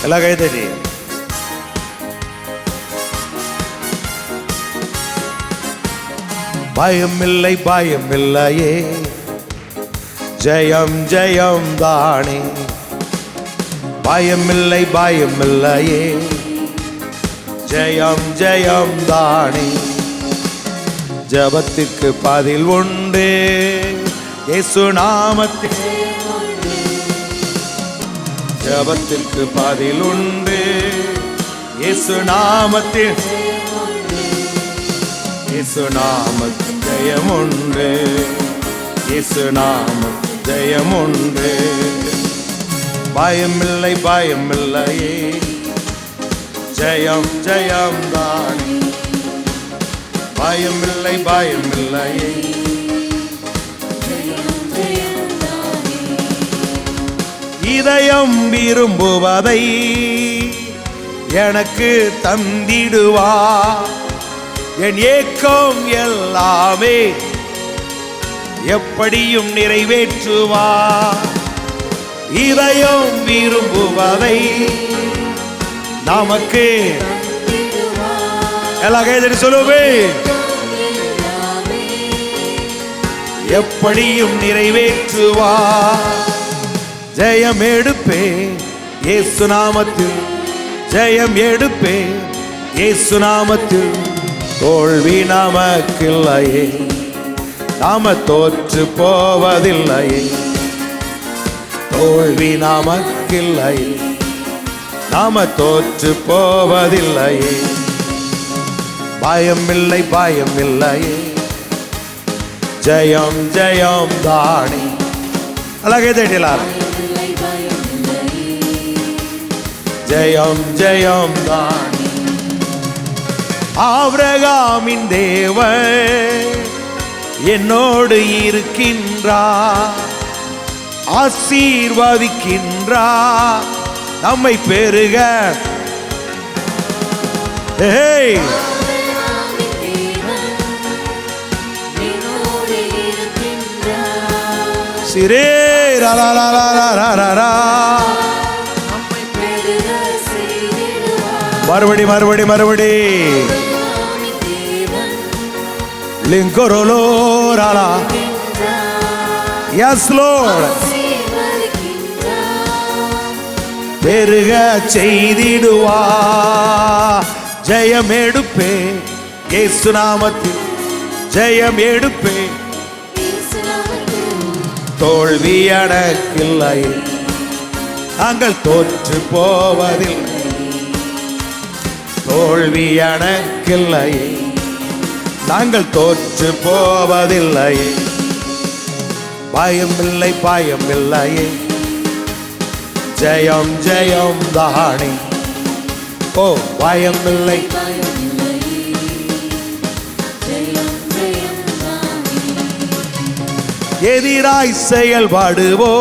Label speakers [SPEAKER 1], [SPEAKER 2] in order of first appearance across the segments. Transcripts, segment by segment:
[SPEAKER 1] எல்லாம் கைதடி. பயமில்லை பயமில்லையே, ஜெயம் ஜெயம் தானே. பயமில்லை பயமில்லையே, ஜெயம் ஜெயம் தானே. ஜபத்துக்கு பதில் உண்டு இயேசு நாமத்தில். ஜபத்துக்கு பதில் உண்டு இயேசு நாமத்தில். இயேசு நாமத்தில் ஜெயம் உண்டு, இயேசு நாமத்தில் ஜெயம் உண்டு. பயமில்லை பயமில்லையே, ஜெயம் ஜெயம் தானே. பயமில்லை பயமில்லையே, இதயம் விரும்புவதை எனக்கு தந்திடுவா. என் ஏக்கம் எல்லாமே எப்படியும் நிறைவேற்றுவா. இதயம் விரும்புவதை நமக்கு எல்லாம் கைதடி சொல்லுவே. எப்படியும் நிறைவேற்றுவா. ஜெயம் எடுப்பே இயேசு நாமத்தில், ஜெயம் எடுப்பே இயேசு நாமத்தில். தோல்வி நமக்கில்லையே, நாம தோற்று போவதில்லையே. தோல்வி நமக்கில்லையே, நாம தோற்று போவதில்லையே. பயமில்லை பயமில்லையே, ஜெயம் ஜெயம் தானே. అలాగే தேடலாம். ஜெயம் ஜெயம் தானே. ஆபிரகாமின் தேவன் என்னோடு இருக்கின்றார், ஆசீர்வதிக்கின்றார் நம்மை பெருக. சிரே மறுபடி மறுபடி மறுபடி லிங்கோரோலோ ராலா. S Lord. பெருக செய்திடுவா. ஜெயம் எடுப்பே இயேசு நாமத்தில், ஜெயம் எடுப்பே. தோல்வி எனக்கில்லை, நாங்கள் தோற்று போவதில்லை. தோல்வி எனக்கில்லை, நாங்கள் தோற்று போவதில்லை. பயமில்லை பயமில்லையே, ஜெயம் ஜெயம் தானே. ஓ பயமில்லை. எதிராய் செயல்படுவோ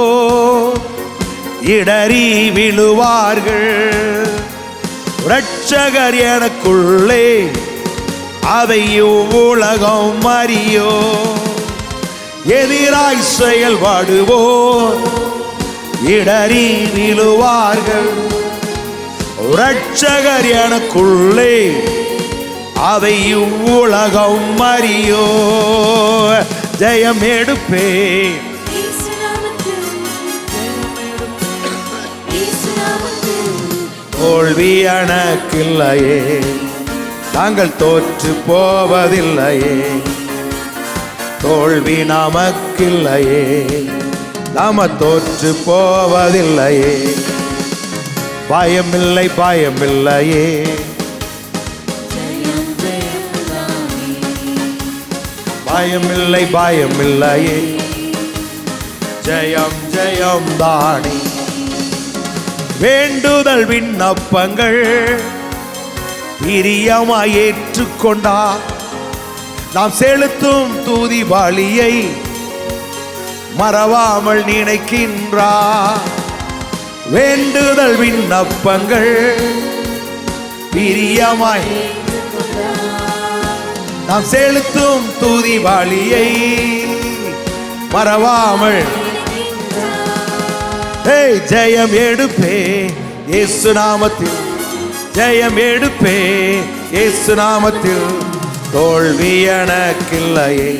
[SPEAKER 1] இடறி விழுவார்கள். இரட்சகர் எனக்குள்ளே அதை உலகம் அறியோ. எதிராய் செயல்படுவோ இடறி விழுவார்கள். இரட்சகர் எனக்குள்ளே அதை உலகம் அறியோ. ஜெயம் எடுப்பே தோல்வி எனக்கில்லையே, நாங்கள் தோற்று போவதில்லையே. தோல்வி நமக்கில்லையே, நாம தோற்று போவதில்லையே. பயமில்லை பயமில்லையே, பயமில்லை பயமில்லையே. ஜெயம் ஜெயம் தானே. வேண்டுதல் விண்ணப்பங்கள் பிரியமாய் ஏற்றுக்கொண்டா. நாம் செலுத்தும் தூதி பலியை மறவாமல் நினைக்கின்றார். வேண்டுதல் விண்ணப்பங்கள் பிரியமாய் நாம் செலுத்தும் தூதி பலியை மறவாமல். ஜெயம் எடுப்பே இயேசு நாமத்தில் ஜெயம் எடுப்பே. இயேசு நாமத்தில் தோல்வி எனக்கில்லையே,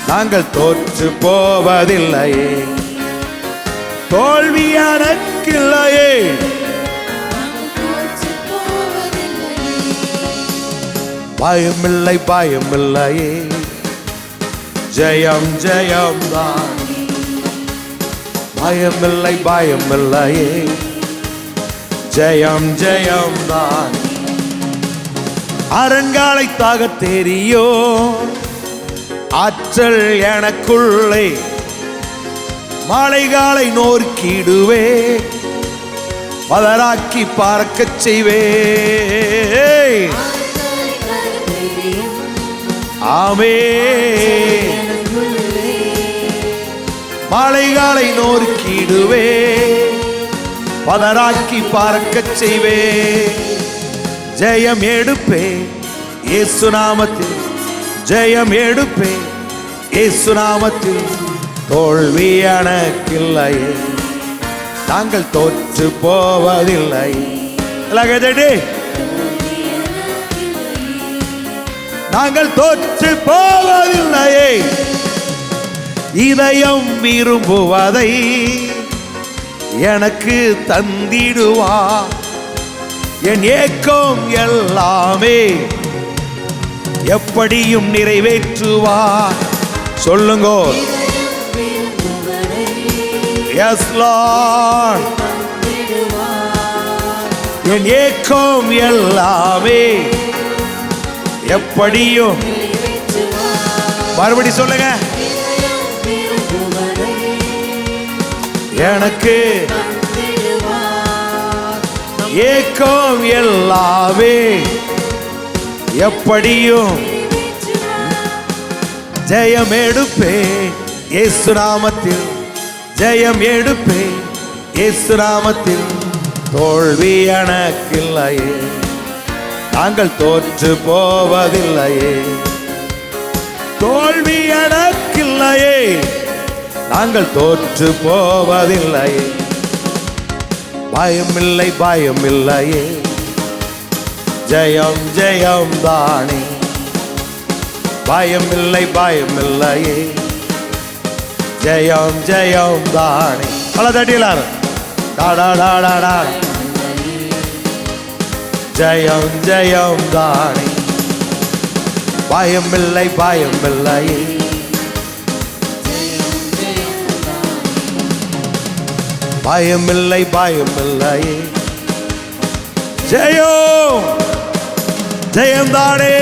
[SPEAKER 1] நாங்கள் தோற்று போவதில்லையே. தோல்வி எனக்கில்லையே, பயமில்லை பயமில்லையே, ஜெயம் ஜெயம் தான். பயமில்லை பயமில்லையே, ஜெயம் ஜெயம் தான். அரண்களை தாக தெரியும் ஆற்றல் எனக்குள்ளே, மாலைகாலை நோர்க்கிடுவே, பதராக்கி பார்க்கச் செய்வே. ஆமே, மாலைகாலை நோர்க்கிடுவே, பதராக்கி பார்க்கச் செய்வே. ஜெயம் எடுப்பே இயேசு நாமத்தில், ஜெயம் எடுப்பே இயேசு நாமத்தில். தோல்வி எனக்கில்லையே, நாங்கள் தோற்று போவதில்லை. நாங்கள் தோற்று போவதில்லையே. இதயம் விரும்புவதை எனக்கு தந்திடுவா, என் ஏக்கம் எல்லாமே எப்படியும் நிறைவேற்றுவா. சொல்லுங்கோ. Yes Lord, என் ஏக்கம் எல்லாமே எப்படியும். மறுபடி சொல்லுங்க. எனக்கு ஏக்கம் எல்லாமே எப்படியும். ஜெயம் எடுப்பே இயேசு நாமத்தில், ஜெயம் எடுப்பே இயேசு நாமத்தில். தோல்வி எனக்கில்லையே, நாங்கள் தோற்று போவதில்லையே. தோல்வி எனக்கில்லையே, நாங்கள் தோற்று போவதில்லையே. பயமில்லை பயமில்லையே, ஜெயம் ஜெயம் தானே. பயமில்லை பயமில்லையே, ஜெயம் ஜெயம் தானே. பல தட்டியலார் டாடா ஜெயம் ஜெயம் தானே. பயமில்லை பயமில்லையே, பயமில்லை பயமில்லையே, ஜெயம் ஜெயம் தானே.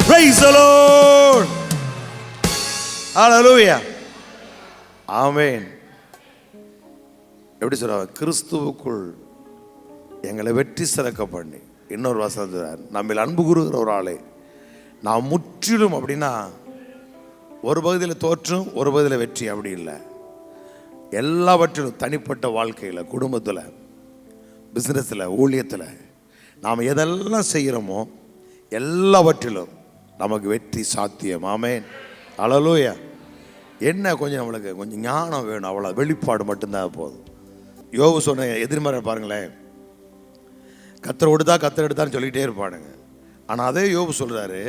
[SPEAKER 1] Praise the Lord. Hallelujah. Amen. எப்படி சொல்றாங்க? கிறிஸ்துவுக்குள் எங்களை வெற்றி சிறக்க பண்ணி. இன்னொரு வசனம், நம்ம அன்பு கூறுகிற ஒரு ஆளே நாம் முற்றிலும். அப்படின்னா ஒரு பகுதியில் தோற்றும் ஒரு பகுதியில் வெற்றி அப்படி இல்லை. எல்லாவற்றிலும், தனிப்பட்ட வாழ்க்கையில், குடும்பத்தில், பிஸ்னஸில், ஊழியத்தில் நாம் எதெல்லாம் செய்கிறோமோ எல்லாவற்றிலும் நமக்கு வெற்றி சாத்தியம். ஆமென். ஹல்லேலூயா. என்ன கொஞ்சம் நம்மளுக்கு கொஞ்சம் ஞானம் வேணும், அவ்வளோ. வெளிப்பாடு மட்டும்தான் போதும். யோபு சொன்ன எதிர்மறை பாருங்களேன். கத்தரை எடுத்தான்னு சொல்லிக்கிட்டே இருப்பானுங்க. ஆனால் அதே யோபு சொல்கிறாரு,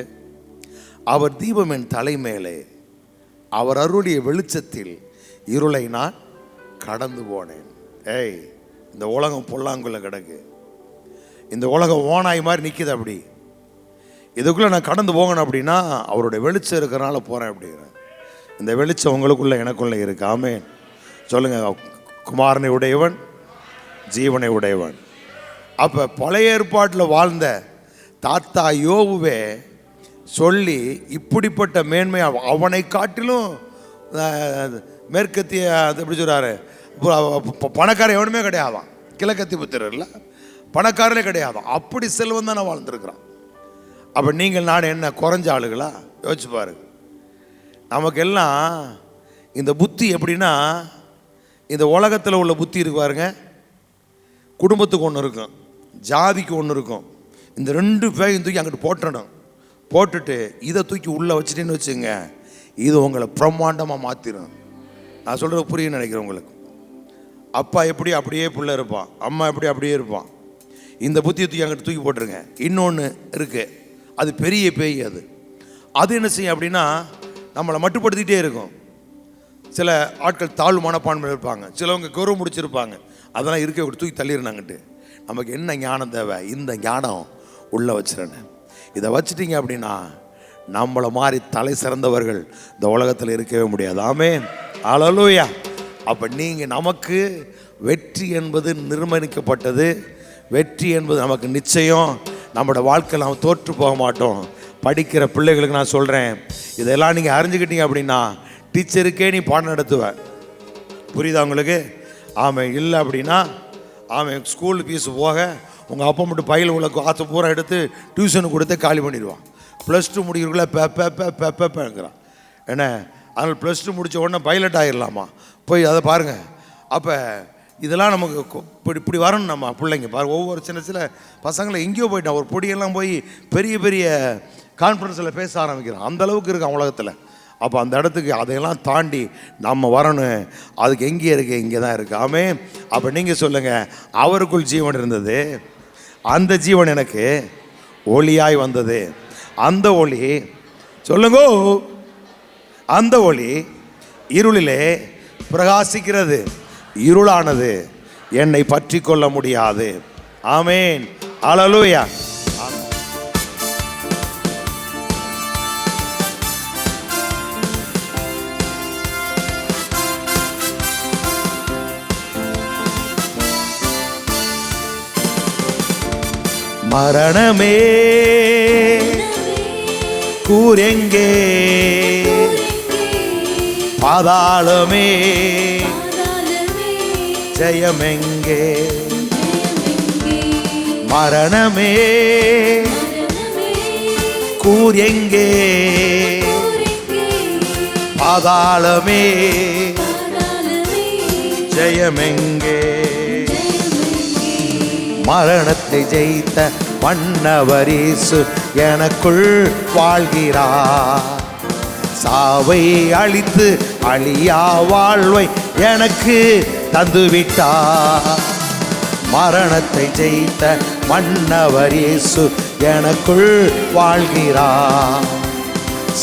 [SPEAKER 1] அவர் தீபம் என் தலை மேலே, அவர் அருளிய வெளிச்சத்தில் இருளை நான் கடந்து போனேன். ஏய், இந்த உலகம் பொல்லாங்குள்ள கிடக்கு. இந்த உலகம் ஓனாய் மாதிரி நிற்கிது. அப்படி இதுக்குள்ளே நான் கடந்து போகணும் அப்படின்னா அவருடைய வெளிச்சம் இருக்கிறனால போகிறேன் அப்படிங்கிறேன். இந்த வெளிச்சம் உங்களுக்குள்ள எனக்குள்ளே இருக்கு. ஆமென். சொல்லுங்க. குமாரனை உடையவன் ஜீவனை உடையவன். அப்போ பழைய ஏற்பாட்டில் வாழ்ந்த தாத்தா யோபுவே சொல்லி இப்படிப்பட்ட மேன்மை அவனை காட்டிலும் மேற்கத்திய எப்படி சொல்கிறாரு, பணக்காரன் எவனுமே கிடையாதான். கிழக்கத்தி புத்திரர்ல பணக்காரனே கிடையாதான். அப்படி செல்வம் தானே வாழ்ந்துருக்குறான். அப்போ நீங்கள் நான் என்ன குறைஞ்ச ஆளுகளா? யோசிச்சு பாருங்க. நமக்கெல்லாம் இந்த புத்தி எப்படின்னா, இந்த உலகத்தில் உள்ள புத்தி இருக்கு பாருங்க. குடும்பத்துக்கு ஒன்று இருக்கும், ஜாதிக்கு ஒன்று இருக்கும். இந்த ரெண்டு பேரையும் தூக்கி அங்கிட்டு போட்டணும். போட்டுட்டு இதை தூக்கி உள்ளே வச்சுட்டேன்னு வச்சுங்க, இது உங்களை பிரம்மாண்டமாக மாற்றிடும். நான் சொல்கிறது புரியுன்னு நினைக்கிறேன் உங்களுக்கு. அப்பா எப்படி அப்படியே பிள்ளை இருப்பான், அம்மா எப்படி அப்படியே இருப்பான். இந்த புத்தியை தூக்கி அங்கிட்டு தூக்கி போட்டுருங்க. இன்னொன்று இருக்குது, அது பெரிய பேய். அது என்ன செய்யும் அப்படின்னா நம்மளை மட்டுப்படுத்திகிட்டே இருக்கும். சில ஆட்கள் தாழ்வு மனப்பான்மையில் இருப்பாங்க, சிலவங்க கௌரவம் முடிச்சிருப்பாங்க. அதெல்லாம் இருக்க தூக்கி தள்ளிடுறாங்கட்டு. நமக்கு என்ன ஞானம் தேவை? இந்த ஞானம் உள்ளே வச்சிடணும். இதை வச்சுட்டிங்க அப்படின்னா நம்மளை மாதிரி தலை சிறந்தவர்கள் இந்த உலகத்தில் இருக்கவே முடியாது. ஆமென், அல்லேலூயா. அப்போ நீங்கள் நமக்கு வெற்றி என்பது நிர்ணயிக்கப்பட்டது. வெற்றி என்பது நமக்கு நிச்சயம். நம்மளோட வாழ்க்கையில் நாம் தோற்று போக மாட்டோம். படிக்கிற பிள்ளைகளுக்கு நான் சொல்கிறேன், இதெல்லாம் நீங்கள் அறிஞ்சுக்கிட்டீங்க அப்படின்னா டீச்சருக்கே நீ பாடம் நடத்துவேன். புரியுதா உங்களுக்கு? ஆமாம். இல்லை அப்படின்னா ஆமாம், ஸ்கூல் ஃபீஸு போக உங்கள் அப்பா மட்டும் பையில் உள்ள காற்று பூரா எடுத்து டியூஷனுக்கு கொடுத்து காலி பண்ணிடுவான். +2 முடிக்கிறதுக்குள்ளே பெப்பேங்கிறான். என்ன, அதனால் +2 முடித்த உடனே பைலட் ஆகிடலாமா? போய் அதை பாருங்கள். அப்போ இதெல்லாம் நமக்கு இப்படி வரணும். நம்ம பிள்ளைங்க பாருங்கள், ஒவ்வொரு சின்ன பசங்களை எங்கேயோ போயிட்டான். ஒரு பொடியெல்லாம் போய் பெரிய பெரிய கான்ஃபரன்ஸில் பேச ஆரம்பிக்கிறான். அந்தளவுக்கு இருக்கான் உலகத்தில். அப்போ அந்த இடத்துக்கு அதையெல்லாம் தாண்டி நம்ம வரணும். அதுக்கு எங்கே இருக்குது? இங்கே தான் இருக்குது. ஆமென். அப்போ நீங்கள் சொல்லுங்கள், அவருக்குள் ஜீவன் இருந்தது, அந்த ஜீவன் எனக்கு ஒளியாய் வந்தது. அந்த ஒளி, சொல்லுங்கோ, அந்த ஒளி இருளிலே பிரகாசிக்கிறது. இருளானது என்னை பற்றி கொள்ள முடியாது. ஆமென், அல்லேலூயா. மரணமே கூரெங்கே, பாதாளமே ஜெயமெங்கே. மரணமே கூரெங்கே, பாதாளமே ஜெயமெங்கே. மரணத்தை ஜெயித்த மன்னவர் இயேசு எனக்குள் வாழ்கிறார். சாவை அழித்து அழியா வாழ்வை எனக்கு தந்துவிட்டார். மரணத்தை ஜெயித்த மன்னவர் இயேசு எனக்குள் வாழ்கிறார்.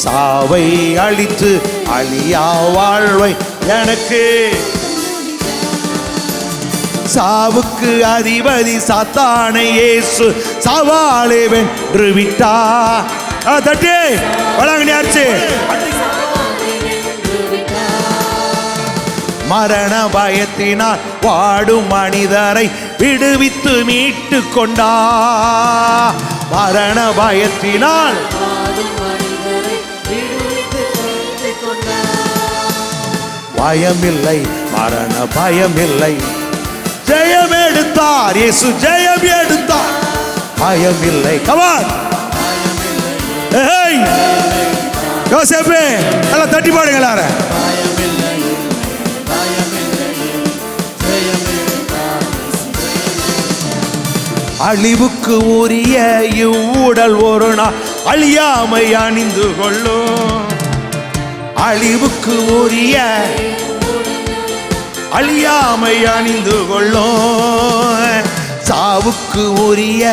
[SPEAKER 1] சாவை அழித்து அழியா வாழ்வை எனக்கு. சாவுக்கு அதிபதி சாத்தானை இயேசு சவாலை வென்று விட்டார். தட்டி வழங்கியாச்சு. மரண பயத்தினால் வாடும் மனிதரை விடுவித்து மீட்டு கொண்டார். மரண பயத்தினால் பயமில்லை, மரண பயமில்லை. ஜெயம் எடுத்தார் இயேசு, ஜெயம் எடுத்தார். பயமில்லை. கமான் யோசேப்பே, எல்லாம் தட்டி பாடுங்க எல்லாரும். அழிவுக்கு உரிய இவ்வுடல் ஒரு நாள் அழியாமை அணிந்து கொள்ளும். அழிவுக்கு உரிய அழியாமை அணிந்து கொள்ளும். சாவுக்கு உரிய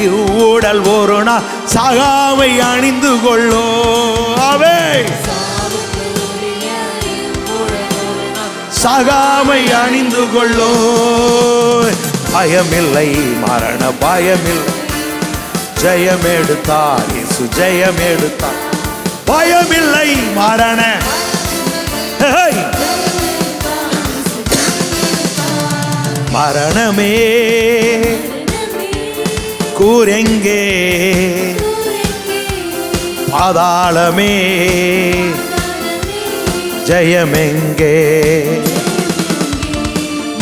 [SPEAKER 1] இவ்வுடல் ஒரு நாள் சாகாமை அணிந்து கொள்ளும். அவை சாகாமை அணிந்து கொள்ளும். பயமில்லை, மரண பயமில்லை. ஜெயம் எடுத்தார் இயேசு, ஜெயம் எடுத்தார். பயமில்லை, மரண மரணமே கூரெங்கே, பாதாளமே ஜெயமெங்கே.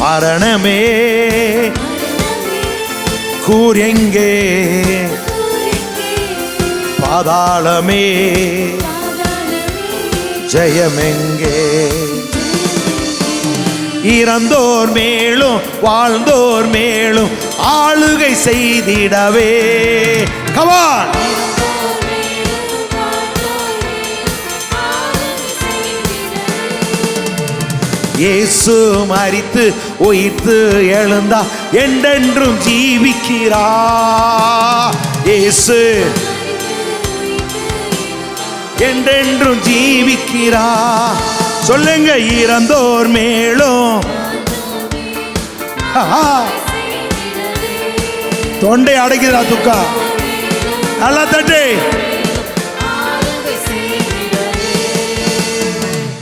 [SPEAKER 1] மரணமே கூரெங்கே, பாதாளமே ஜெயமெங்கே. இறந்தோர் மேலும் வாழ்ந்தோர் மேலும் ஆளுகை செய்திடவே. கமான். இயேசு மரித்து உயிர்த்து எழுந்தா என்றென்றும் ஜீவிக்கிறா. இயேசு என்றென்றும் ஜீவிக்கிறா. சொல்லுங்க, இறந்தோர் மேலும். தொண்டை அடைக்கிறா துக்கா. நல்லா தட்டு.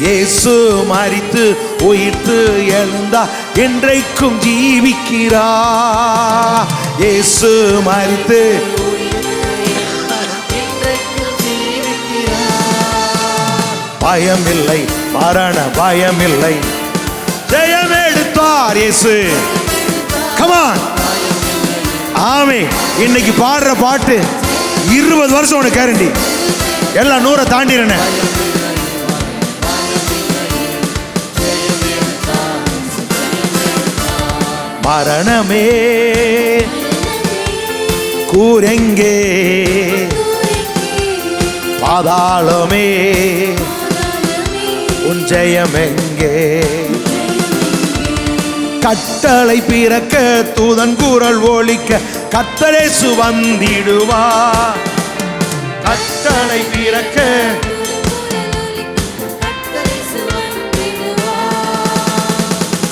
[SPEAKER 1] இயேசு மரித்து உயிர்த்து எழுந்தா என்றைக்கும் ஜீவிக்கிறா. இயேசு மரித்து பயமில்லை, மரண பயமில்லை, ஜெயம் எடுத்தார் இயேசு. கமான். ஆமென். இன்னைக்கு பாடுற பாட்டு 20 வருஷம் உனக்கு கேரண்டி. எல்லாம் 100 தாண்டிறன. மரணமே கூரெங்கே, பாதாளமே உன் ஜெயம் எங்கே? கட்டளை பிறக்க தூதன் குரல் ஒலிக்க கர்த்தரே சுவந்திடுவா. கட்டளை பிறக்க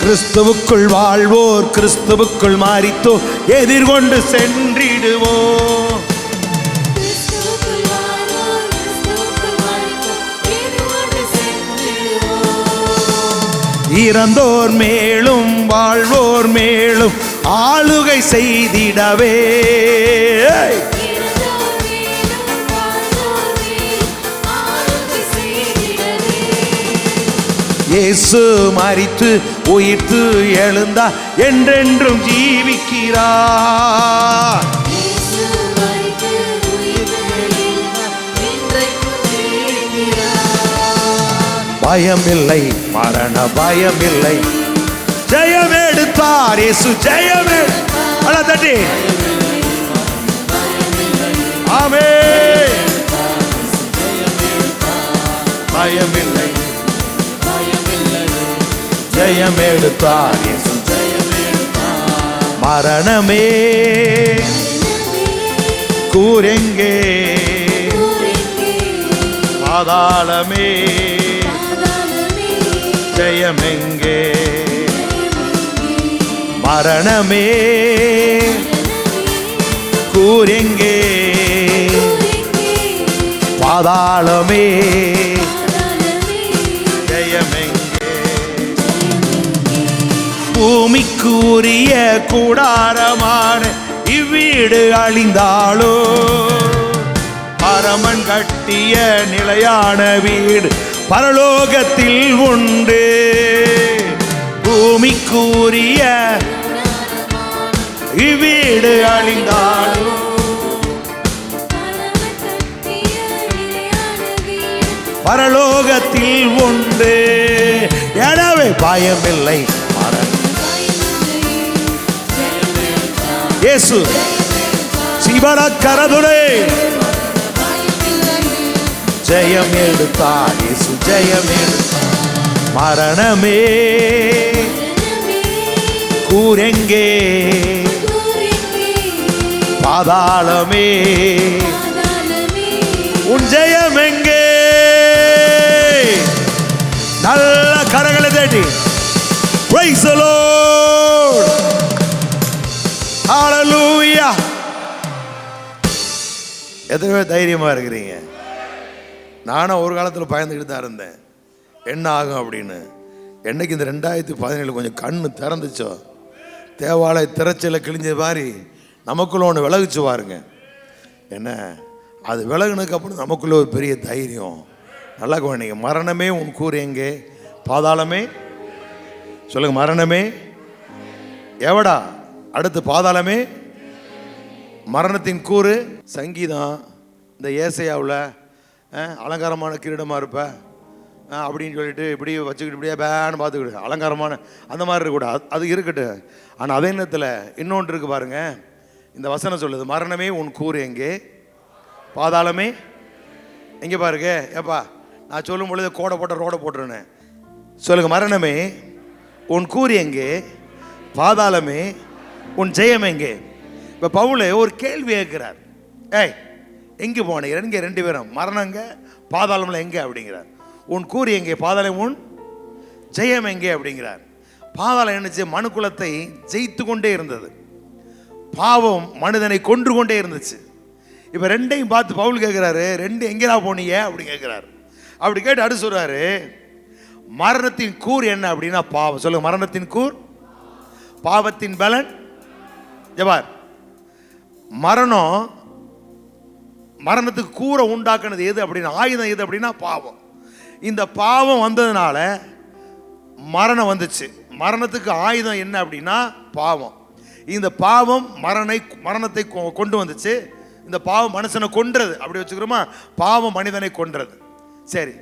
[SPEAKER 1] கிறிஸ்துவுக்குள் வாழ்வோர் கிறிஸ்துவுக்குள் மாறித்தோ எதிர்கொண்டு சென்றிடுவோம். இறந்தோர் மேலும் வாழ்வோர் மேலும் ஆளுகை செய்திடவே. இயேசு மரித்து உயிர்த்து எழுந்தா என்றென்றும் ஜீவிக்கிறா. பயமில்லை, மரண பயமில்லை, ஜெயம் எடுத்தார் இயேசு. ஜெயமே தட்டி. ஆமென். பயமில்லை, ஜெயம் எடுத்தார் இயேசு. மரணமே கூரெங்கே, பாதாளமே ஜெயம் எங்கே? மரணமே கூரெங்கே, பாதாளமே ஜெயம் எங்கே? பூமிக்கு உரிய கூடாரமான இவ்வீடு அழிந்தாளோ, பரமன் கட்டிய நிலையான வீடு பரலோகத்தில் உண்டு. பூமிக்குரிய இவ்வீடு அழிந்தாளோ, பரலோகத்தில் உண்டு. எனவே பயமில்லை, இயேசு சிவர கரதுரை ஜெயம் எடுத்தார் இயேசு. ஜெயம் எடுத்தார். மரணமே கூரெங்கே, பாதாளமே உன் ஜெயம் எங்கே? நல்ல கரங்களை தட்டி praise the Lord. hallelujah. எத்தனை பேர் தைரியமா இருக்கிறீங்க? நானும் ஒரு காலத்தில் பயந்துக்கிட்டு தான் இருந்தேன், என்ன ஆகும் அப்படின்னு. என்னைக்கு இந்த 2017 கொஞ்சம் கண்ணு திறந்துச்சோ, தேவாலய திரைச்சல கிழிஞ்ச மாதிரி நமக்குள்ள ஒன்று விலகுச்சு பாருங்க. என்ன அது விலகுனதுக்கு அப்புறம் நமக்குள்ள ஒரு பெரிய தைரியம். நல்லா கவனிங்க. மரணமே உன் கூறு எங்கே, பாதாளமே சொல்லுங்க. மரணமே எவடா, அடுத்து பாதாளமே மரணத்தின் கூறு. சங்கீதம் இந்த ஏசையாவில் அலங்காரமான கிரீடமாக இருப்ப அப்படின்னு சொல்லிட்டு இப்படி வச்சுக்கிட்டு இப்படியே பேன்னு பார்த்துக்கிட்டு அலங்காரமான அந்த மாதிரி இருக்கக்கூடாது. அது இருக்கட்டும். ஆனால் அதே நேரத்தில் இன்னொன்று இருக்குது பாருங்க. இந்த வசனம் சொல்லுது, மரணமே உன் கூறு எங்கே, பாதாளமே எங்கே பாருங்க. ஏப்பா நான் சொல்லும் பொழுது கோடை போட்ட ரோடை போட்டுருனேன். சொல்லுங்க. மரணமே உன் கூர் எங்கே? பாதாளமே உன் ஜெயம் எங்கே? இப்போ பவுல் ஒரு கேள்வி கேட்கிறார். ஏய், எங்கே போனீங்க? இங்கே 2 பேரும் மரணங்க, பாதாளம்ல எங்கே அப்படிங்கிறார். உன் கூர் எங்கே? பாதாளம் உன் ஜெயம் எங்கே அப்படிங்கிறார். பாதாளம் என்னச்சு? மனுக்குலத்தை ஜெயித்து கொண்டே இருந்தது. பாவம் மனிதனை கொன்று கொண்டே இருந்துச்சு. இப்போ 2ஐயும் பார்த்து பவுல் கேட்குறாரு, 2 எங்கேடா போனீங்க அப்படி கேட்குறாரு. அப்படி கேட்டு அடுத்து சொல்கிறாரு, மரணத்தின் கூர் என்ன அப்படின்னா பாவம். சொல்லுங்க, மரணத்தின் கூர் பாவத்தின் பலன். ஜபார், மரணத்துக்கு கூரை உண்டாக்குனது எது அப்படின்னா, ஆயுதம் எது அப்படின்னா பாவம். இந்த பாவம் வந்ததுனால மரணம் வந்துச்சு. மரணத்துக்கு ஆயுதம் என்ன அப்படின்னா பாவம். இந்த பாவம் மரணத்தை கொண்டு வந்துச்சு. இந்த பாவம் மனுஷனை கொன்றது, அப்படி வச்சுக்கிறோமா? பாவம் மனிதனை கொன்றது. சரி,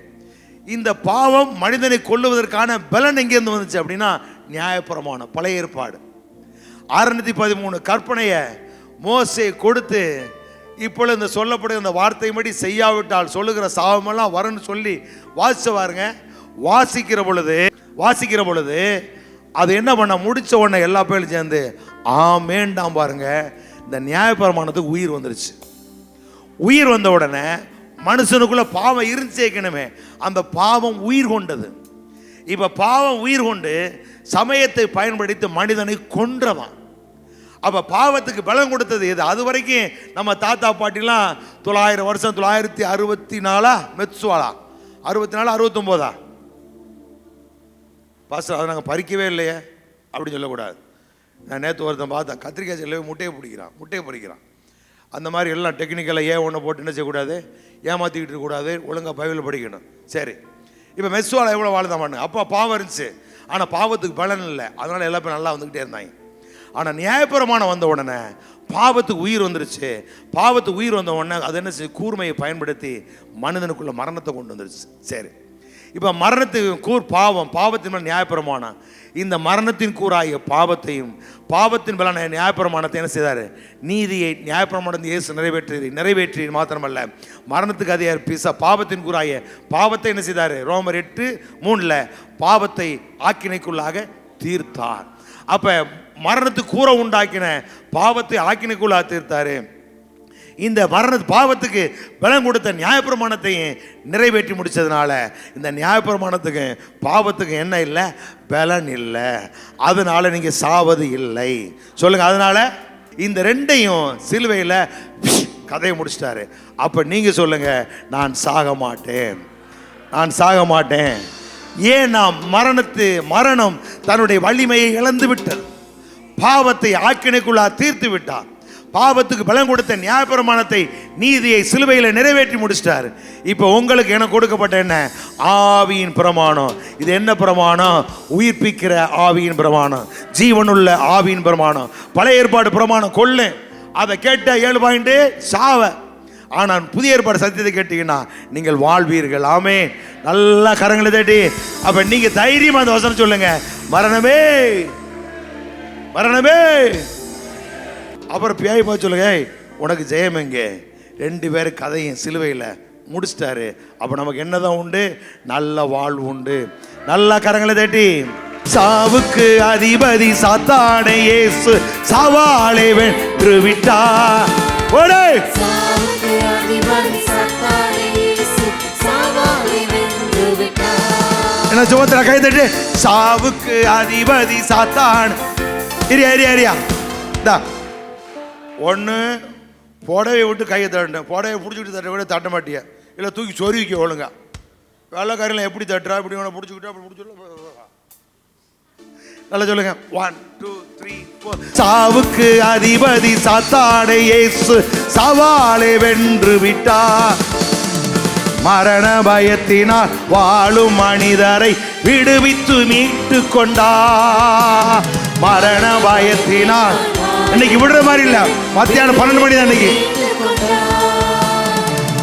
[SPEAKER 1] இந்த பாவம் மனிதனை கொல்லுவதற்கான பலன் எங்கேருந்து வந்துச்சு அப்படின்னா நியாயப்பிரமாணம், பழைய ஏற்பாடு. 613 கற்பனையை மோசே கொடுத்து, இப்பொழுது இந்த சொல்லப்படுகிற இந்த வார்த்தையின்படி செய்யாவிட்டால் சொல்லுகிற சாபமெல்லாம் வரும்னு சொல்லி வாசிச்சு பாருங்க. வாசிக்கிற பொழுது அது என்ன பண்ண முடிச்ச உடனே எல்லா பேரும் சேர்ந்து ஆமேன்டாம் பாருங்க. இந்த நியாயப்பிரமாணத்துக்கு உயிர் வந்துருச்சு. உயிர் வந்த உடனே மனுஷனுக்குள்ள பாவம் இருந்துச்சேக்கணுமே, அந்த பாவம் உயிர் கொண்டது. இப்ப பாவம் உயிர் கொண்டு சமயத்தை பயன்படுத்தி மனிதனை கொன்றவன். அப்ப பாவத்துக்கு பலம் கொடுத்தது எது? அது வரைக்கும் நம்ம தாத்தா பாட்டிலாம் 900 வருஷம், 964 மெத்சுவாலா, 64 69 பாஸ்டர், அதை நாங்கள் பறிக்கவே இல்லையே அப்படின்னு சொல்லக்கூடாது. நான் நேற்று ஒருத்தன் பார்த்தேன், கத்திரிக்காய் செல்லவே முட்டையை பறிக்கிறான். அந்த மாதிரி எல்லாம் டெக்னிக்கலாக ஒன்று போட்டு என்ன செய்யக்கூடாது, ஏமாற்றிக்கிட்டு இருக்கக்கூடாது, ஒழுங்காக பைபிள் படிக்கணும். சரி, இப்போ மெஸ்வாலா எவ்வளோ வாழ்தான் பண்ணு. அப்போ பாவம் இருந்துச்சு, ஆனால் பாவத்துக்கு பலன் இல்லை. அதனால் எல்லா பேரும் நல்லா வந்துக்கிட்டே இருந்தாங்க. ஆனால் நியாயப்பிரமாணம் வந்த உடனே பாவத்துக்கு உயிர் வந்துருச்சு. பாவத்துக்கு உயிர் வந்த உடனே அது என்ன செய்ய, கூர்மையை பயன்படுத்தி மனிதனுக்குள்ள மரணத்தை கொண்டு வந்துருச்சு. சரி, இப்போ மரணத்துக்கு கூர் பாவம், பாவத்தின் மேல் நியாயப்பிரமாணம். இந்த மரணத்தின் கூறாகிய பாவத்தையும் பாவத்தின் பல நியாயப்பிரமாணத்தை என்ன செய்தார்? நீதியை நியாயப்பிரமாணத்தை இயேசு நிறைவேற்றி மாத்திரமல்ல, மரணத்துக்கு அதிகார பாவத்தின் கூறாகிய பாவத்தை என்ன செய்தார்? ரோமர் 8:3 பாவத்தை ஆக்கினைக்குள்ளாக தீர்த்தார். அப்ப மரணத்துக்கு கூரை உண்டாக்கின பாவத்தை ஆக்கினைக்குள்ளாக தீர்த்தாரு. இந்த பாவத்துக்கு பலம் கொடுத்த நியாயப்பிரமாணத்தையும் நிறைவேற்றி முடிச்சதுனால இந்த நியாயப்பிரமாணத்துக்கு பாவத்துக்கு என்ன இல்லை? பலன் இல்லை. அதனால நீங்க சாவது இல்லை. சொல்லுங்க, அதனால இந்த 2ஐயும் சிலுவையில் கதையை முடிச்சிட்டாரு. அப்ப நீங்க சொல்லுங்க, நான் சாக மாட்டேன். ஏன்? மரணம் தன்னுடைய வலிமையை இழந்து விட்டது. பாவத்தை ஆக்கினைக்குள்ளா தீர்த்து விட்டார். பாவத்துக்கு பலம் கொடுத்த நியாயப்பிரமாணத்தை, நீதியை சிலுவையில் நிறைவேற்றி முடிச்சிட்டார். இப்போ உங்களுக்கு எனக்கு கொடுக்கப்பட்ட என்ன? ஆவியின் பிரமாணம். இது என்ன பிரமாணம்? உயிர்ப்பிக்கிற ஆவியின் பிரமாணம், ஜீவனுள்ள ஆவியின் பிரமாணம். பழைய ஏற்பாடு பிரமாணம் கொள்ளு, அதை கேட்ட 7 பாயிண்ட் சாவ. ஆனால் புதிய ஏற்பாடு சத்தியத்தை கேட்டீங்கன்னா நீங்கள் வாழ்வீர்கள். ஆமே, நல்லா கரங்களை தட்டி அப்ப நீங்க தைரியமா அந்த வசனம் சொல்லுங்க, மரணமே. அப்புறம் பேய் பார்த்து சொல்லுங்க, உனக்கு ஜெயம் எங்கே? 2 பேர் கதையும் சிலுவையில் முடிச்சிட்டாரு. அப்போ நமக்கு என்னதான் உண்டு? நல்ல வாழ்வு உண்டு. நல்லா கரங்களை தட்டி. சாவுக்கு அதிபதி சாத்தானை இயேசு சவாலை வென்று விட்டார். என்ன சுமத்திர கை தட்டி. சாவுக்கு அதிபதி சாத்தான். ஏரியா ஒன்று புடவை விட்டு கையை தட்ட, புடவை பிடிச்சிக்கிட்டு தட்ட கூட தட்ட மாட்டியா, இல்லை தூக்கி சொருவிக்க ஒழுங்கா. வெள்ளைக்காரெல்லாம் எப்படி தட்டுறா? இப்படி ஒன்று பிடிச்சிக்கிட்டா அப்படி பிடிச்சிடலாம். நல்லா சொல்லுங்க, 1 2 3 4. சாவுக்கு அதிபதி சாத்தானை இயேசு சவாலை வென்று விட்டார். மரண பயத்தினால் வாழும் மனிதரை விடுவித்து மீட்டு கொண்டார். மரண பயத்தினால் இன்னைக்கு விடுற மாதிரி இல்ல, மத்தியானம் 12 மணி தான் இன்னைக்கு.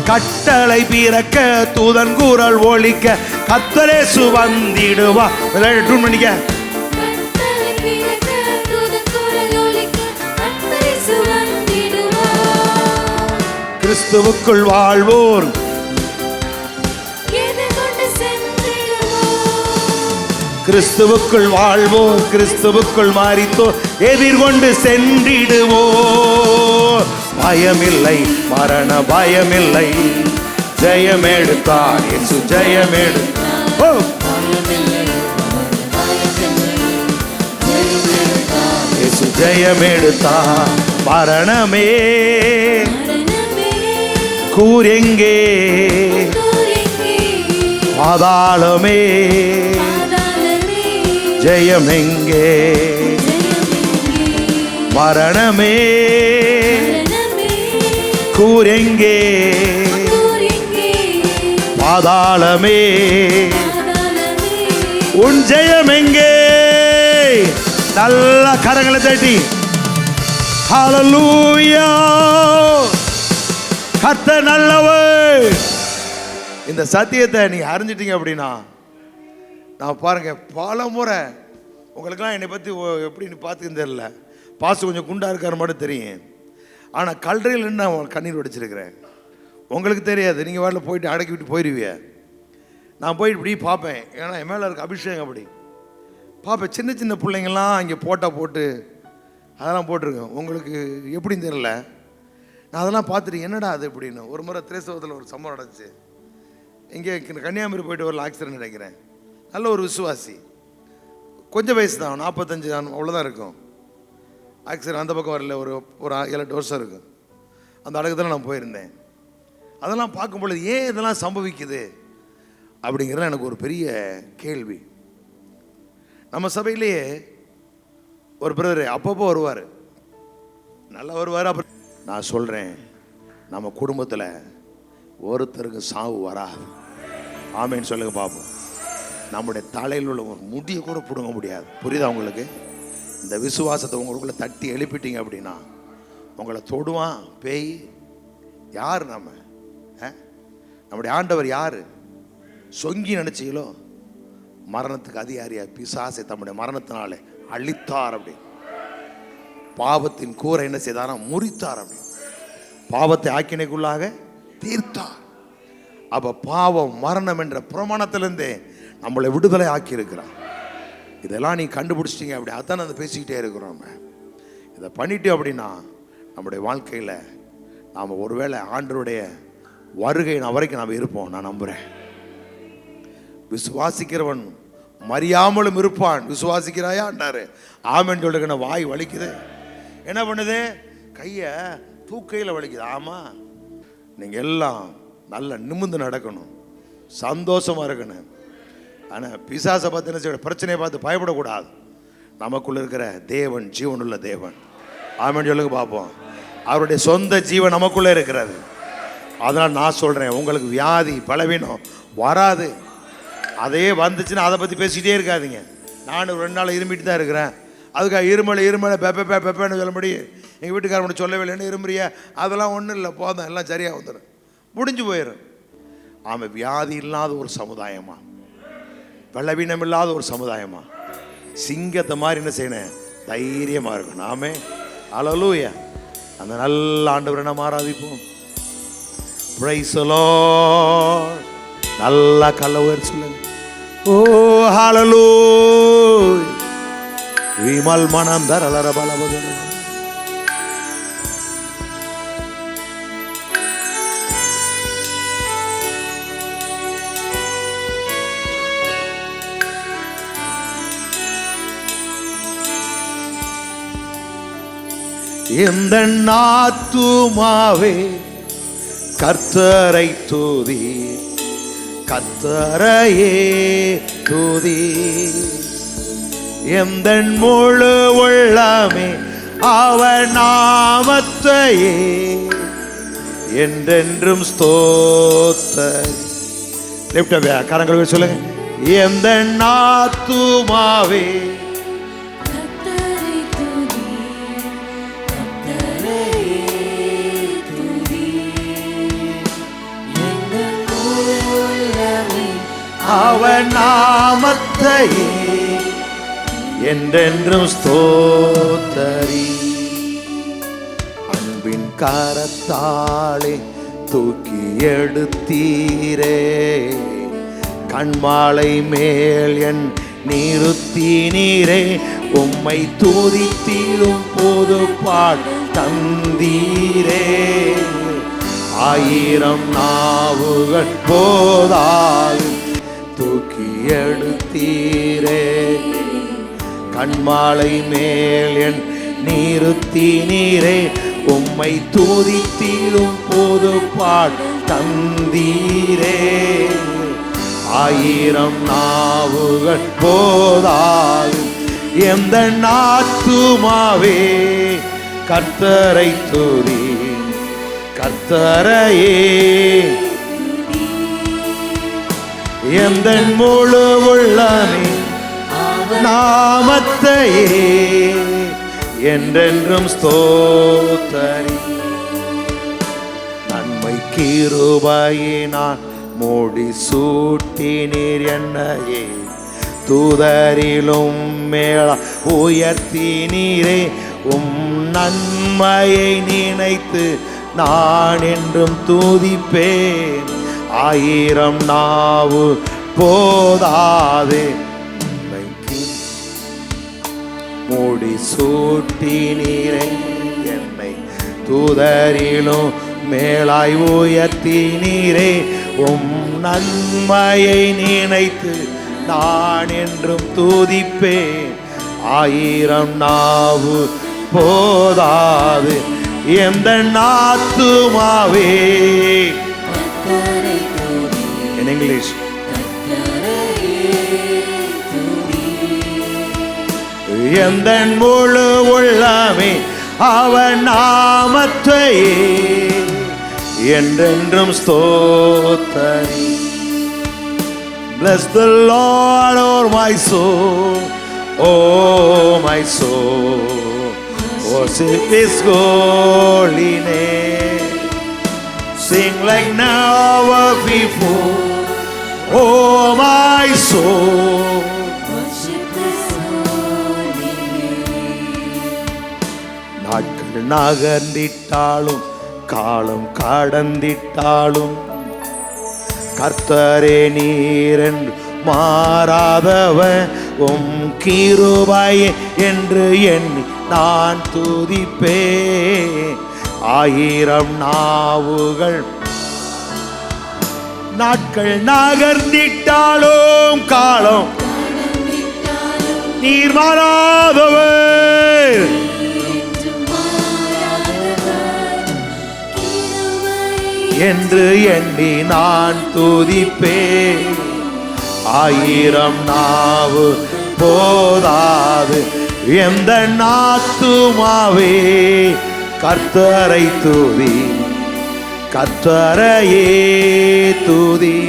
[SPEAKER 1] கட்டளை பிறக்க தூதன் கூறல் ஒலிக்க கர்த்தரே சுவந்திடுவா. 2 மணிக்க கிறிஸ்துவுக்குள் வாழ்வோர் கிறிஸ்துவுக்குள் வாழ்வோம், கிறிஸ்துவுக்குள் மாறித்தோம், எதிர்கொண்டு சென்றிடுவோம். பயமில்லை, மரண பயமில்லை, ஜெயமெடுத்தார் இயேசு, ஜெயமெடுத்தார். இயேசு ஜெயமெடுத்தார். மரணமே கூரெங்கே, பாதாளமே ஜெயமெங்கே. மரணமே கூரெங்கே, பாதாளமே உன் ஜெயமெங்கே. நல்ல கரங்களை தட்டி ஹல்லேலூயா. கர்த்தர் நல்லவர். இந்த சத்தியத்தை நீங்க அறிஞ்சிட்டீங்க அப்படின்னா, நான் பாருங்க பல முறை உங்களுக்கெல்லாம் என்னை பற்றி எப்படின்னு பார்த்துன்னு தெரியல. பாசு கொஞ்சம் குண்டா இருக்காரு மட்டும் தெரியும். ஆனால் கல்லறையில் நான் கண்ணீர் வடிச்சிருக்கிறேன். உங்களுக்கு தெரியாது, நீங்கள் வாட்டில் போயிட்டு அடக்கி விட்டு போயிடுவீங்க. நான் போயிட்டு இப்படி பார்ப்பேன், ஏன்னா என் மேலே இருக்க அபிஷேகம் அப்படி பார்ப்பேன். சின்ன சின்ன பிள்ளைங்கள்லாம் இங்கே போட்டு அதெல்லாம் போட்டிருக்கேன். உங்களுக்கு எப்படின்னு தெரியல, நான் அதெல்லாம் பார்த்துட்டு என்னடா அது அப்படின்னு. ஒரு முறை திரேசவத்தில் ஒரு சம்பவம் நடந்துச்சு. இங்கே கன்னியாகுமரி போயிட்டு வரல, ஆக்சிடென்ட் நினைக்கிறேன். நல்ல ஒரு விசுவாசி, கொஞ்சம் வயசு தான், 45 அவ்வளோதான் இருக்கும். ஆக்சிடென்ட் அந்த பக்கம் வரல, ஒரு 7-8 வருஷம் இருக்கும். அந்த அடக்கத்தில் நான் போயிருந்தேன். அதெல்லாம் பார்க்கும் பொழுது ஏன் இதெல்லாம் சம்பவிக்குது அப்படிங்கிறது எனக்கு ஒரு பெரிய கேள்வி. நம்ம சபையிலேயே ஒரு பிரதர் அப்பப்போ வருவார், நல்லா வருவார். அப்புறம் நான் சொல்கிறேன், நம்ம குடும்பத்தில் ஒருத்தருக்கு சாவு வராது. ஆமேன்னு சொல்லுங்க பார்ப்போம். நம்முடைய தலையில் உள்ள ஒரு முடியை கூட பிடுங்க முடியாது. புரியுதா உங்களுக்கு? இந்த விசுவாசத்தை உங்களுக்குள்ளே தட்டி எழுப்பிட்டீங்க அப்படின்னா உங்களை தொடுவான் பேய். யார் நம்முடைய ஆண்டவர் யார்? சொங்கி நினைச்சீங்களோ மரணத்துக்கு அதிகாரியா பிசாசை தம்முடைய மரணத்தினாலே அழித்தார். அப்படி பாவத்தின் கூரை என்ன செய்தாரா? முறித்தார். அப்படி பாவத்தை ஆக்கினைக்குள்ளாக தீர்த்தார். அப்ப பாவம் மரணம் என்ற பிரமாணத்திலிருந்தே நம்மளை விடுதலை ஆக்கி இருக்கிறார். இதெல்லாம் நீ கண்டுபிடிச்சிட்டீங்க அப்படி, அதான் அதை பேசிக்கிட்டே இருக்கிறோம். இதை பண்ணிட்டோம் அப்படின்னா நம்முடைய வாழ்க்கையில் நாம் ஒருவேளை ஆண்டவருடைய வருகை வரைக்கும் நாம் இருப்போம். நான் நம்புகிறேன். விசுவாசிக்கிறவன் மறியாமலும் இருப்பான். விசுவாசிக்கிறாயாண்டாரு. ஆமென்னு சொல்லுங்க. வாய் வலிக்குது, என்ன பண்ணுது? கையை தூக்கையில் வலிக்குது. ஆமாம், நீங்கள் எல்லாம் நல்ல நிமிர்ந்து நடக்கணும், சந்தோஷமாக இருக்கணும். ஆனால் பிசாசை பார்த்து என்ன செய்ய, பிரச்சனையை பார்த்து பயப்படக்கூடாது. நமக்குள்ள இருக்கிற தேவன் ஜீவனுள்ள தேவன். ஆமென்னு சொல்லுங்க பார்ப்போம். அவருடைய சொந்த ஜீவன் நமக்குள்ளே இருக்கிறது. அதனால் நான் சொல்கிறேன், உங்களுக்கு வியாதி பலவீனம் வராது. அதே வந்துச்சுன்னா அதை பற்றி பேசிக்கிட்டே இருக்காதிங்க. நான் 2 நாள் இருமிட்டு தான் இருக்கிறேன், அதுக்காக இருமலை பெப்பேன்னு சொல்லும்படி எங்கள் வீட்டுக்கார மட்டும் சொல்லவே இல்லைன்னு இருமுறியா, அதெல்லாம் ஒன்றும் இல்லை, போதும், எல்லாம் சரியாக வந்துடும், முடிஞ்சு போயிடும். ஆமாம், வியாதி இல்லாத ஒரு சமுதாயமா, பலவீனம் இல்லாத ஒரு சமுதாயமா, சிங்கத்தை மாதிரி என்ன செய்யணும்? தைரியமாக இருக்கணும். ஆமே, ஹல்லேலூயா. அந்த நல்ல ஆண்டவரை நம்ம ஆராதிப்போம். Praise the Lord. நல்லா கல்லவர் சொல்லுங்க. ஓ ஹல்லேலூயா. விமல் மனம் தரலர பலபதன. இந்த ஆத்துமாவே கர்த்தரை துதி, கர்த்தரையே துதி. எந்த முழு உள்ளமே அவர் நாமத்தையே என்றென்றும் ஸ்தோத்தரி. லிப்ட் கரங்கள் சொல்லுங்க. எந்த ஆத்துமாவே அவர் நாமத்தையே என்றென்றும் ஸ்தோத்தரி. அன்பின் கரத்தாலே தூக்கி எடுத்தீரே, கண்மாலை மேல் என் நிறுத்தினீரே. உம்மை துதித்திடும் போது பாட தந்தீரே. 1000 நாவுகள் போதாது தூக்கி எடுத்தீரே. கண்மாலை மேல் என் நிறுத்தினீரே. உம்மை துதித்திடும் போது பாட தந்தீரே. 1000 நாவுகள் போதாது எந்த ஆத்துமாவே கர்த்தரை துதி. கர்த்தரையே எந்த முழு உள்ளமே நாமத்தையே என்றென்றும் ஸ்தோத்தரி. நன்மை கிருபையினால் மூடி சூட்டினீர் என்னையே. தூதரிலும் மேல உயர்த்தினீரே. உம் நன்மையை நினைத்து நான் என்றும் துதிப்பேன். 1000 நாவு போதாதே மூடி சூட்டினீரே என்னை. தூதரிலும் மேலாய் உயர்த்தினீரே. உம் நன்மையை நினைத்து நான் என்றும் துதிப்பேன். 1000 நாவு போதாது எந்த ஆத்துமாவே. In English, எந்த முழு உள்ளமே அவன் நாமத்தையே என்றென்றும் ஸ்தோத்தரி. Bless the Lord, oh my soul, oh my soul, worship His holy name. Sing like never before, oh my soul, worship His holy name. நாட்கள் நகர்ந்திட்டாலும் காலம் கடந்திட்டாலும் கர்த்தரே நீர் என்று மாறாதவன். உம் கிருபையே என்று எண்ணி நான் துதிப்பேன். 1000 நாவுகள் நாட்கள் நகர்ந்திட்டாலும் காலம் நீர் மாறாதவர். என்று எண்ணி நான் துதிப்பேன். 1000 நாவு போதாது எந்த ஆத்துமாவே கர்த்தரை துதி. கர்த்தரையே துதி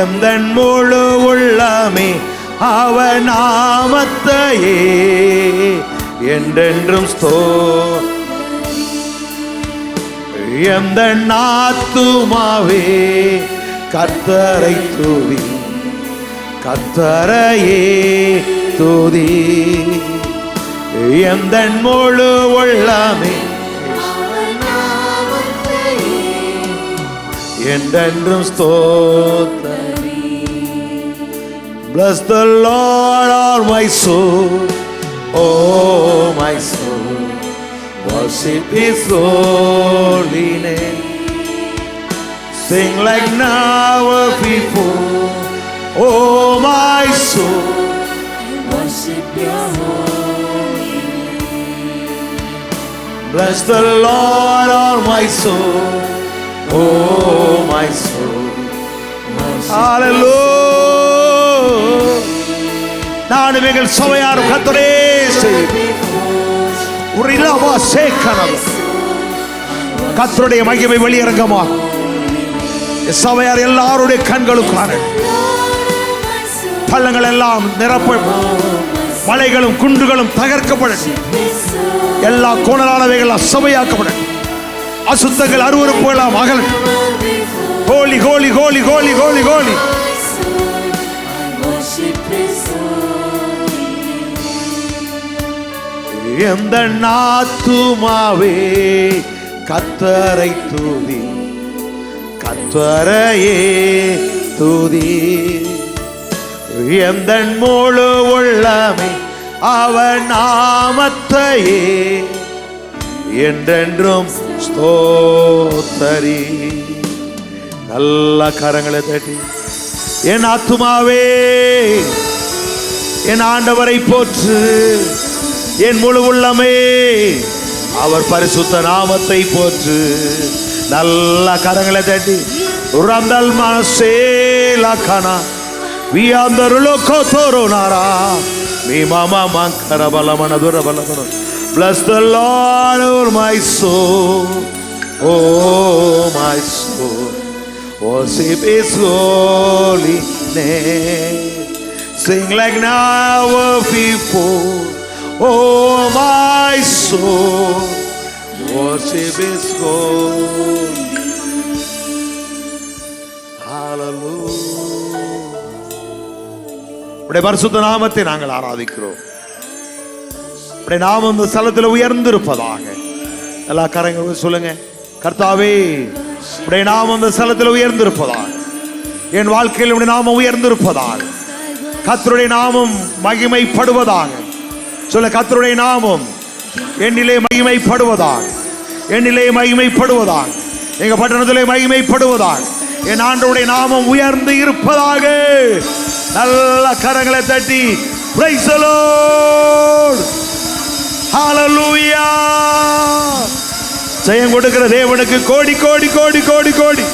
[SPEAKER 1] எந்த முழு உள்ளமே அவர் நாமத்தையே என்றென்றும் ஸ்தோத்திரி. எந்த ஆத்துமாவே கர்த்தரை துதி. கர்த்தரையே துதி எந்த முழு உள்ளமே என்றென்றும் ஸ்தோத்திரி. Bless the Lord, all my soul, oh my soul, worship His holy name. Sing like never before, oh my soul, worship Your holy name. Bless the Lord, all my soul, oh my soul, hallelujah. நானும் எங்கள் சபையாரும் கர்த்தரே கர்த்தருடைய மகிமை வெளியரங்கமா சபையார் எல்லாருடைய கண்களுக்கான பள்ளங்கள் எல்லாம் நிரப்படும். மலைகளும் குன்றுகளும் தகர்க்கப்படும். எல்லா கோணலானவைகள் சபையாக்கப்படும். அசுத்தங்கள் அருவருப்புகளாம் அகலும். ஹோலி ஹோலி ஹோலி ஹோலி ஹோலி ஹோலி. எந்த ஆத்துமாவே கர்த்தரை துதி. கர்த்தரையே துதி எந்த முழு உள்ளமே அவர் நாமத்தையே என்றென்றும் ஸ்தோத்தரி. நல்ல கரங்களை தட்டி என் ஆத்துமாவே என் ஆண்டவரை போற்று, என் முழு உள்ளமே அவர் பரிசுத்த நாமத்தை போற்று. நல்ல கரங்களை தட்டி ரந்தல் மனசேலகனா வியாந்தருளோ கோதோரோனாரா மீ மாமா மங்கர பலமன துரபலமன. Bless the Lord, oh my soul, oh my soul, worship His holy name. Sing like never before, oh my soul, worship His holy. Hallelujah. உடைய பரிசுத்த நாமத்தை நாங்கள் ஆராதிக்கிறோம். உடைய நாமம் இந்த ஸ்தலத்தில் உயர்ந்திருப்பதாக. எல்லா கரங்களும் சொல்லுங்க, கர்த்தாவே உடைய நாமம் இந்த ஸ்தலத்தில் உயர்ந்திருப்பதாக. என் வாழ்க்கையில் உடைய நாமம் உயர்ந்திருப்பதாக. கர்த்தருடைய நாமம் மகிமைப்படுவதாக. சொல்ல, கர்த்தருடைய நாமம் என்னிலே மகிமைப்படுவதாக, என்னிலே மகிமைப்படுவதாக, எங்க பட்டணத்திலே மகிமைப்படுவதாக. என் ஆண்டவருடைய நாமம் உயர்ந்து இருப்பதாக. நல்ல கரங்களை தட்டி praise the Lord, hallelujah. ஜெயம் கொடுக்கிற தேவனுக்கு கோடி கோடி கோடி கோடி கோடி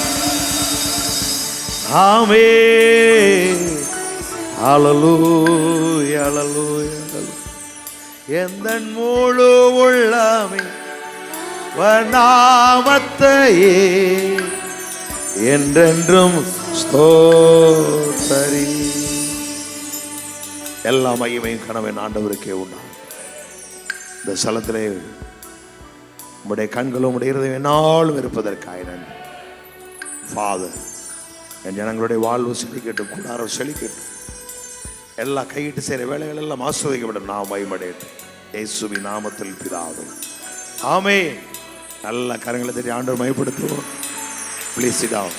[SPEAKER 1] ஆமென். ஹalleluya ஹalleluya. எந்த முழு உள்ளமே நாமத்தையே என்றென்றும் ஸ்தோத்தரி. எல்லா மகிமையும் கனவின் ஆண்டவருக்கே உண்டாகும். இந்த ஸ்தலத்திலே உம்முடைய கண்களும் உம்முடைய இருதயம் என்னாலும் இருப்பதற்காக நன்றி. ஃபாதர், என் ஜனங்களுடைய வாழ்வு செழிக்கட்டும், கூடாரம் செழிக்கட்டும், எல்லா கையிட்டு செய்கிற வேலைகள் எல்லாம் ஆசீர்வதிக்கப்படும். நாம் மகிமையடையட்டும் இயேசுவின் நாமத்தில் பிதாவே, ஆமென். நல்ல கரங்களை தட்டி ஆண்டவர் மகிமைப்படுத்துவோம். Please sit down.